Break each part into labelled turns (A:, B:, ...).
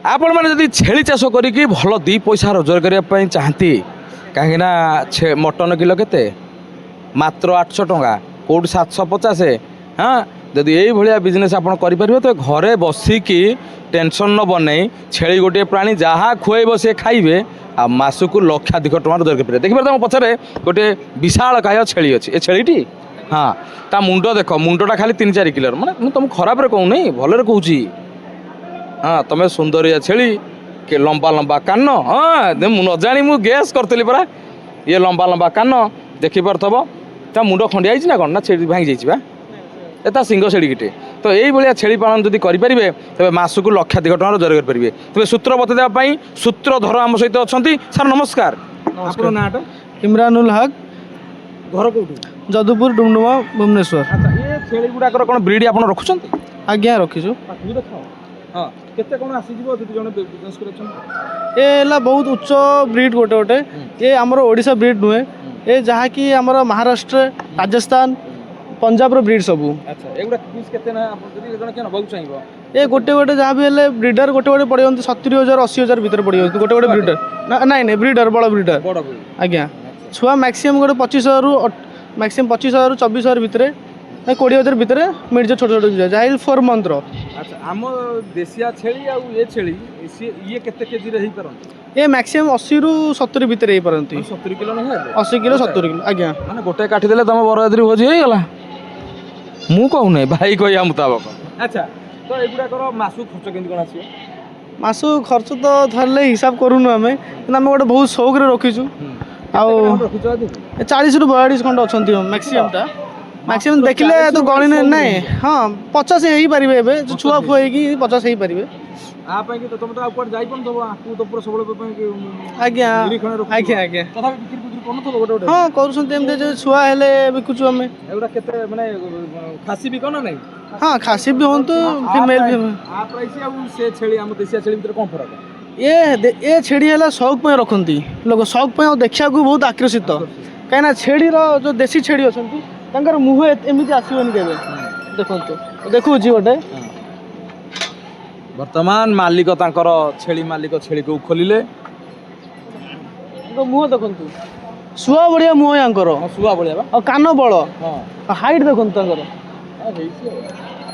A: आपण मैंने जदि छेली चाष करी भल दी पैसा रोजगार करने चाहती कहीं मटन किलो केते मात्र 800 टंका कौट 750 हाँ जदि यही भाया बिजनेस आप तो घरे बसिकी टेंशन न बनई छेली गोटे प्राणी जहाँ खुएब सी खाइबे आ मासक लक्षाधिक टଙ୍କା रोजगार करेंगे देखिए तुम पछरे गोटे विशाल काय छेली अच्छी ए छेलीटी हाँ ता मुंड देख मुंडटा खाली 3-4 किलो माने तुम खराब कहूँ नहीं भलरे कहूँ हाँ तुम सुंदरिया छेली के लंबा लंबा कान हाँ न जानी मु गैस करी परा ये लंबा लंबा कान देखिपरब ता मुंड खंडिया ना कौन ना छेली भांगी जाइए एता सिंह छेली किटे तो यही भाया छेली पालन जदि करेंगे तेज मासक लक्षाधिक टଙ୍କା रोजगार करेंगे तेज सूत्र बतईदेवाई सूत्रधर आम सहित अच्छा सर नमस्कार आपन नाटा
B: इमरानुल हक
A: घर कौटी
B: जदुपुर डुमडुमा भुवनेश्वर।
A: अच्छा ये छेली गुड़ाकर कौन ब्रीड आप रखुंट
B: आज्ञा रखीचु
A: देख हाँ केते कौन आसीजिवो जदि जने बिजनेस करछन
B: ए बहुत उच्च ब्रीड गोटे गोटे ये आमर ओडिशा ब्रीड नुहे ये जहाँ कि आमर महाराष्ट्र राजस्थान पंजाब रो ब्रीड सबू।
A: अच्छा एगुडा पीस केते ना आप जदि जने के नबाउ चाहिबो
B: ये गोटे गोटे जहाँ भी हेले ब्रीडर गोटे गोटे पड़े 70,000 80,000 भीतर पड़ी गोटे गोटे ब्रीडर ना नहीं ब्रीडर बड़ ब्रीडर
A: बड़
B: आज्ञा छुआ मैक्सिमम गोटे 25,000 रु मैक्सिमम 25,000 रु 24,000 भीतर 20,000 भीतर मिल जाए छोट छोट जहाँ 4 मंथ रो।
A: अच्छा आम देसिया छेली आ ये छेली ये केते केजी रे ही परन
B: ये मैक्सिमम 80 रु 70 भीतर ही परंती
A: 70 किलो नहीं
B: 80 किलो 70 किलो आज्ञा
A: माने गोटे काटी देले तुम बरयात्री भोजी हो गला मु कहू नहीं भाई कहया मुताबक। अच्छा तो एगुडा करो मासु खर्च केंदी कोन आसी
B: मासु खर्च तो धरले हिसाब करूनु आमे गोटे बहुत शौक रे रखीचु आउ 40 रु 42 खंड अछंती मैक्सिमम टा मैक्सिमम देखले तो गणी नहीं हाँ 50 ही पारिबे एबे छुआ फुए की 50 ही पारिबे
A: आ पई कि तुम तो ऊपर जाई पन तो आकु तो पूरा सबले पई कि
B: आज्ञा आज्ञा आज्ञा
A: तथा बिक्री बिक्री कोन तो गोटे गोटे
B: हाँ करूछन एमते जे छुआ हेले बिकुछु हमें
A: एगुडा केते माने खासी भी कोन नहीं
B: हाँ खासी भी होन तो फीमेल भी
A: आ प्राइस आ से छेली हम देसिया छेली भीतर कोन फरक
B: ये छेड़ी है शौक पे रखती लोग शौक पे देखा बहुत आकर्षित कहीं छेड़ी जो देसी छेड़ी अच्छा मुह एमती आसबनी के देखो देखुच गोटे
A: वर्तमान मालिक तांकर छेली मालिक छेली को खोलिले
B: मुह देखु शुआ बढ़िया मुह यांकर
A: शुआ बढ़िया
B: और कान बड़ हाइट देखु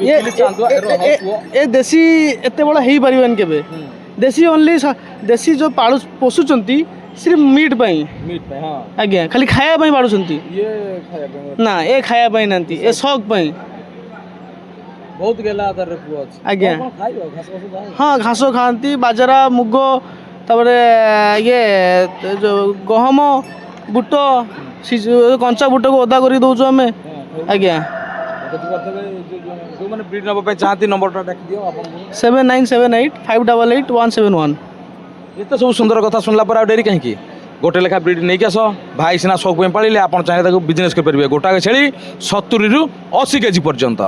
B: ये देसी एत बड़ा हो पारे के देसी ओनली देसी जो पालु पोषुचंती सिर्फ मीट हाँ आज्ञा खाली खाया पाड़ुचंती ना ये खाया ना ये शौक
A: बहुत गेला
B: आज्ञा हाँ घास खाती बाजरा मुग तापर ये जो गहम बुट कंचा बुट को ओदा कर दौचु आम आज्ञा
A: जो माने ब्रीड नबा चाहती नंबर डाक दियो
B: 7978 588 171
A: ये तो सब सुंदर कथा सुनला पर डेरी कहीं गोटे लेखा ब्रीड नहीं आस भाई सीना शौक पाले आप चाहिए बिजनेस करेंगे गोटा छेली 70 रु 80 केजी पर्यंत